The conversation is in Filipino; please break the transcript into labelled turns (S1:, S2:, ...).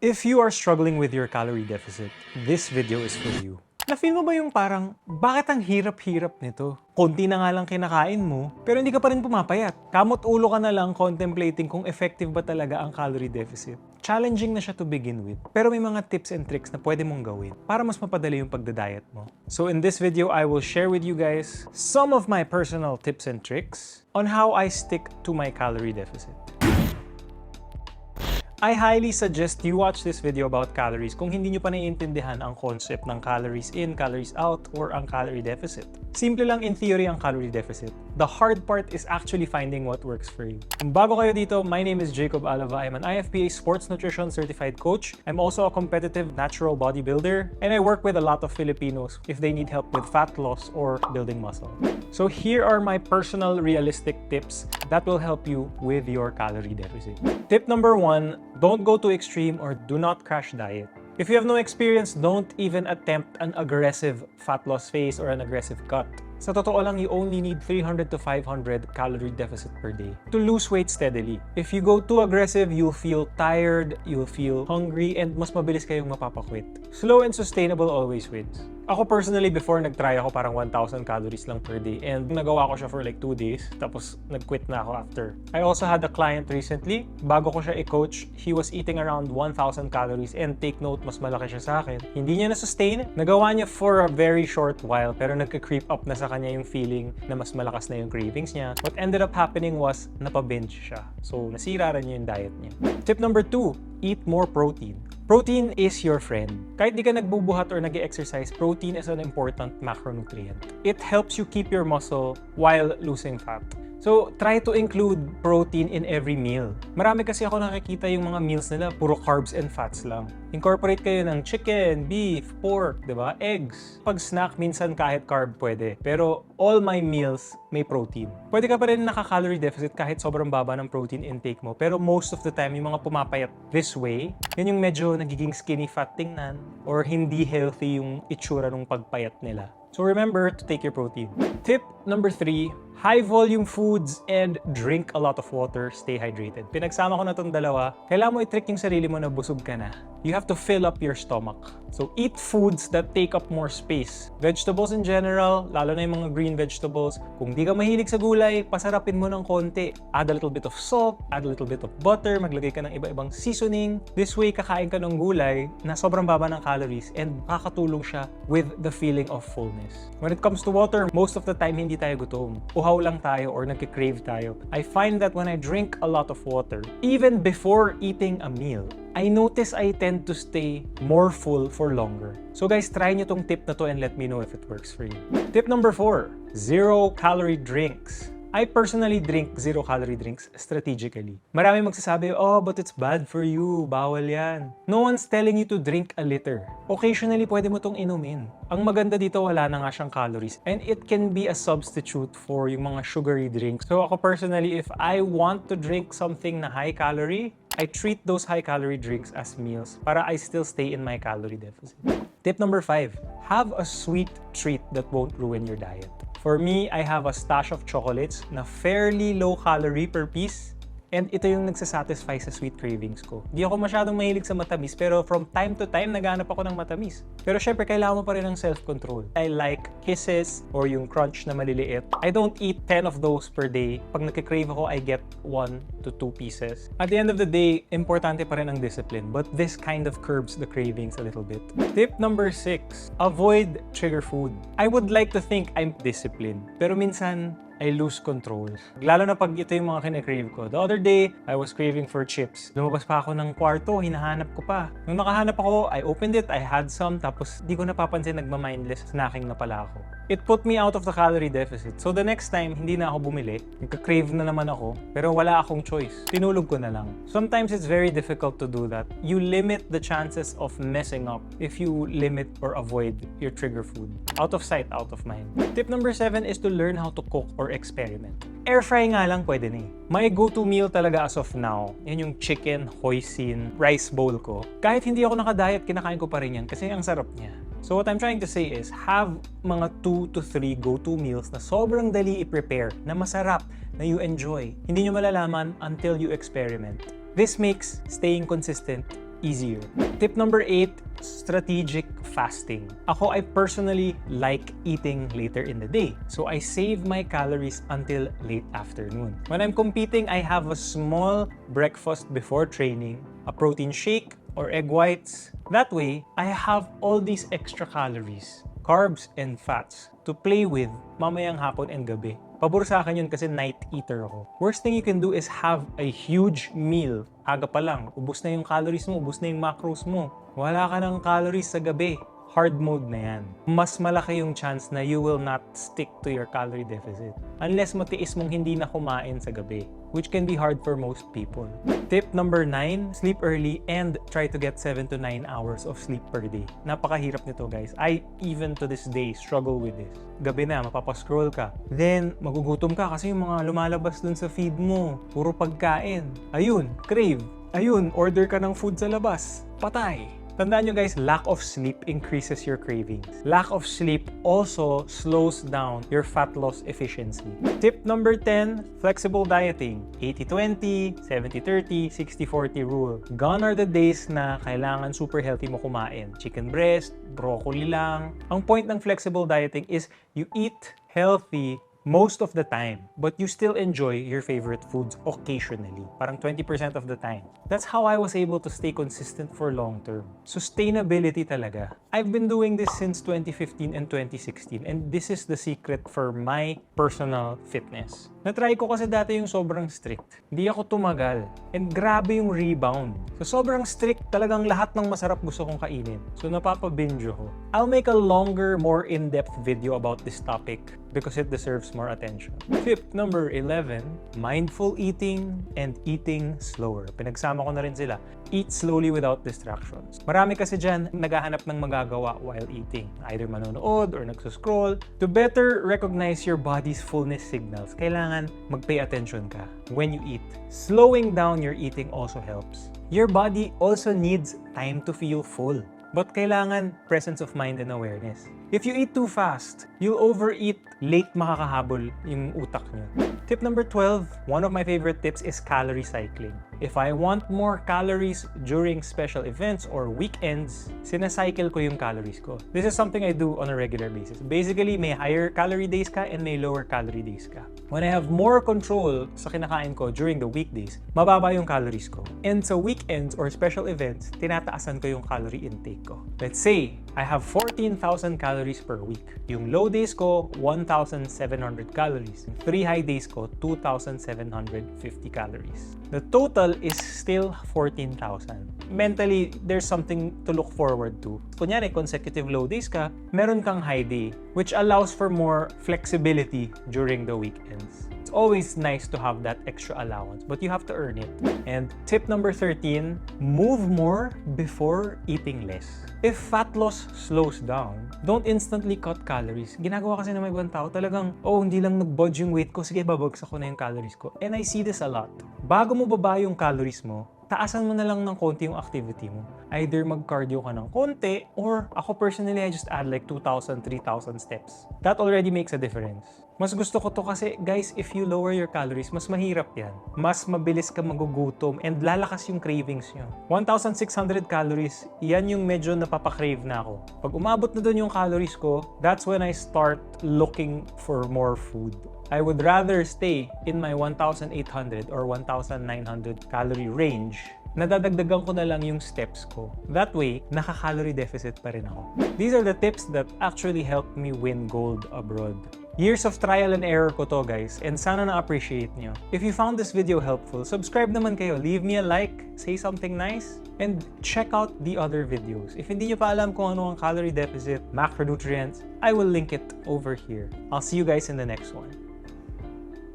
S1: If you are struggling with your calorie deficit, this video is for you. Na-feel mo ba yung parang, bakit ang hirap-hirap nito? Konti na nga lang kinakain mo, pero hindi ka pa rin pumapayat. Kamot ulo ka na lang contemplating kung effective ba talaga ang calorie deficit. Challenging na siya to begin with, pero may mga tips and tricks na pwede mong gawin para mas mapadali yung pagda-diet mo. So in this video, I will share with you guys some of my personal tips and tricks on how I stick to my calorie deficit. I highly suggest you watch this video about calories kung hindi nyo pa naiintindihan ang concept ng calories in, calories out, or ang calorie deficit. Simple lang in theory ang calorie deficit. The hard part is actually finding what works for you. Kung bago kayo dito, my name is Jacob Alava. I'm an IFPA Sports Nutrition Certified Coach. I'm also a competitive natural bodybuilder, and I work with a lot of Filipinos if they need help with fat loss or building muscle. So here are my personal realistic tips that will help you with your calorie deficit. Tip number 1, don't go too extreme or do not crash diet. If you have no experience, don't even attempt an aggressive fat loss phase or an aggressive cut. Sa totoo lang, you only need 300 to 500 calorie deficit per day to lose weight steadily. If you go too aggressive, you'll feel tired, you'll feel hungry, and mas mabilis kayong mapapakwit. Slow and sustainable always wins. Ako personally, before nag-try ako parang 1,000 calories lang per day and nagawa ko siya for like 2 days tapos nag-quit na ako after. I also had a client recently, bago ko siya i-coach, he was eating around 1,000 calories and take note, mas malaki siya sa akin. Hindi niya na-sustain, nagawa niya for a very short while pero nagka-creep up na sa kanya yung feeling na mas malakas na yung cravings niya. What ended up happening was napabinge siya. So nasira rin niya yung diet niya. Tip number 2, eat more protein. Protein is your friend. Kahit di ka nagbubuhat or nag-exercise, protein is an important macronutrient. It helps you keep your muscle while losing fat. So, try to include protein in every meal. Marami kasi ako nakikita yung mga meals nila, puro carbs and fats lang. Incorporate kayo ng chicken, beef, pork, di ba? Eggs. Pag snack, minsan kahit carb pwede. Pero all my meals may protein. Pwede ka pa rin naka-calorie deficit kahit sobrang baba ng protein intake mo. Pero most of the time, yung mga pumapayat this way, yun yung medyo nagiging skinny fat tingnan or hindi healthy yung itsura ng pagpayat nila. So remember to take your protein. Tip number 3, high volume foods and drink a lot of water, stay hydrated. Pinagsama ko na tong dalawa, kailangan mo i-trick yung sarili mo na busog ka na. You have to fill up your stomach. So eat foods that take up more space. Vegetables in general, lalo na yung mga green vegetables. Kung di ka mahilig sa gulay, pasarapin mo ng konti. Add a little bit of salt, add a little bit of butter, maglagay ka ng iba-ibang seasoning. This way, kakain ka ng gulay na sobrang baba ng calories and makakatulong siya with the feeling of fullness. When it comes to water, most of the time hindi tayo gutom. Uhaw lang tayo or nagki-crave tayo. I find that when I drink a lot of water, even before eating a meal, I notice I tend to stay more full for longer. So guys, try nyo tong tip na to and let me know if it works for you. Tip number 4, 0-calorie drinks. I personally drink 0-calorie drinks strategically. Marami magsasabi, oh, but it's bad for you, bawal yan. No one's telling you to drink a liter. Occasionally, pwede mo tong inumin. Ang maganda dito, wala na nga siyang calories. And it can be a substitute for yung mga sugary drinks. So ako personally, if I want to drink something na high calorie, I treat those high-calorie drinks as meals para I still stay in my calorie deficit. Tip number 5, have a sweet treat that won't ruin your diet. For me, I have a stash of chocolates na fairly low-calorie per piece. And ito yung nagsasatisfy sa sweet cravings ko. Di ako masyadong mahilig sa matamis, pero from time to time, naghanap ako ng matamis. Pero syempre, kailangan mo pa rin ng self-control. I like Kisses or yung crunch na maliliit. I don't eat 10 of those per day. Pag nagka-crave ako, I get 1 to 2 pieces. At the end of the day, importante pa rin ang discipline. But this kind of curbs the cravings a little bit. Tip number 6, avoid trigger food. I would like to think I'm disciplined. Pero minsan, I lose control. Lalo na pag ito yung mga kine-crave ko. The other day, I was craving for chips. Lumabas pa ako ng kwarto, hinahanap ko pa. Nung nakahanap ako, I opened it, I had some, tapos di ko napapansin nagma-mindless snacking na pala ako. It put me out of the calorie deficit. So the next time, hindi na ako bumili. Nagka-crave na naman ako, pero wala akong choice. Tinulog ko na lang. Sometimes it's very difficult to do that. You limit the chances of messing up if you limit or avoid your trigger food. Out of sight, out of mind. Tip number 7 is to learn how to cook or experiment. Air fry nga lang pwede na eh. My go-to meal talaga as of now, yan yung chicken hoisin rice bowl ko. Kahit hindi ako naka-diet, kinakain ko pa rin yan kasi ang sarap niya. So what I'm trying to say is, have mga 2 to 3 go-to meals na sobrang dali i-prepare, na masarap, na you enjoy. Hindi nyo malalaman until you experiment. This makes staying consistent easier. Tip number 8, strategic fasting. Ako, I personally like eating later in the day. So I save my calories until late afternoon. When I'm competing, I have a small breakfast before training, a protein shake or egg whites. That way, I have all these extra calories, carbs and fats to play with mamayang hapon and gabi. Pabor sa akin yun kasi night eater ako. Worst thing you can do is have a huge meal. Aga pa lang, ubos na yung calories mo, ubos na yung macros mo. Wala ka ng calories sa gabi. Hard mode na yan. Mas malaki yung chance na you will not stick to your calorie deficit unless matiis mong hindi na kumain sa gabi, which can be hard for most people. Tip number 9, sleep early and try to get 7 to 9 hours of sleep per day. Napakahirap nito, guys. I, even to this day, struggle with this. Gabi na, mapapascroll ka. Then, magugutom ka kasi yung mga lumalabas dun sa feed mo, puro pagkain. Ayun, crave. Ayun, order ka ng food sa labas. Patay. Tandaan nyo guys, lack of sleep increases your cravings. Lack of sleep also slows down your fat loss efficiency. Tip number 10, flexible dieting. 80-20, 70-30, 60-40 rule. Gone are the days na kailangan super healthy mo kumain. Chicken breast, broccoli lang. Ang point ng flexible dieting is you eat healthy most of the time, but you still enjoy your favorite foods occasionally. Parang 20% of the time. That's how I was able to stay consistent for long term. Sustainability talaga. I've been doing this since 2015 and 2016, and this is the secret for my personal fitness. Natry ko kasi dati yung sobrang strict. Hindi ako tumagal. And grabe yung rebound. So sobrang strict, talagang lahat ng masarap gusto kong kainin. So napapabinge ako. I'll make a longer, more in-depth video about this topic because it deserves more attention. Tip number 11, mindful eating and eating slower. Pinagsama ko na rin sila. Eat slowly without distractions. Marami kasi dyan naghahanap ng magagawa while eating. Either manonood or nagsuscroll. To better recognize your body's fullness signals, kailangan mag-pay attention ka when you eat. Slowing down your eating also helps. Your body also needs time to feel full. But kailangan presence of mind and awareness. If you eat too fast, you'll overeat, late makakahabol yung utak nyo. Tip number 12, one of my favorite tips is calorie cycling. If I want more calories during special events or weekends, sinacycle ko yung calories ko. This is something I do on a regular basis. Basically, may higher calorie days ka and may lower calorie days ka. When I have more control sa kinakain ko during the weekdays, mababa yung calories ko. And sa weekends or special events, tinataasan ko yung calorie intake ko. Let's say, I have 14,000 calories per week. Yung low days ko, 1,700 calories. Yung 3 high days ko, 2,750 calories. The total is still 14,000. Mentally, there's something to look forward to. Kunyari, consecutive low days ka, meron kang high day, which allows for more flexibility during the weekends. It's always nice to have that extra allowance, but you have to earn it. And tip number 13, move more before eating less. If fat loss slows down, don't instantly cut calories. Ginagawa kasi ng mga ibang tao talagang, hindi lang nag-budge yung weight ko, sige babagsak ko na yung calories ko. And I see this a lot. Bago mo baba yung calories mo, taasan mo na lang ng konti yung activity mo. Either mag-cardio ka ng konti, or ako personally, I just add like 2,000, 3,000 steps. That already makes a difference. Mas gusto ko to kasi, guys, if you lower your calories, mas mahirap yan. Mas mabilis ka magugutom and lalakas yung cravings nyo. 1,600 calories, yan yung medyo napapakrave na ako. Pag umabot na dun yung calories ko, that's when I start looking for more food. I would rather stay in my 1,800 or 1,900 calorie range. Nadadagdagan ko na lang yung steps ko. That way, naka-calorie deficit pa rin ako. These are the tips that actually helped me win gold abroad. Years of trial and error ko to, guys, and sana na-appreciate nyo. If you found this video helpful, subscribe naman kayo, leave me a like, say something nice, and check out the other videos. If hindi nyo pa alam kung ano ang calorie deficit, macronutrients, I will link it over here. I'll see you guys in the next one.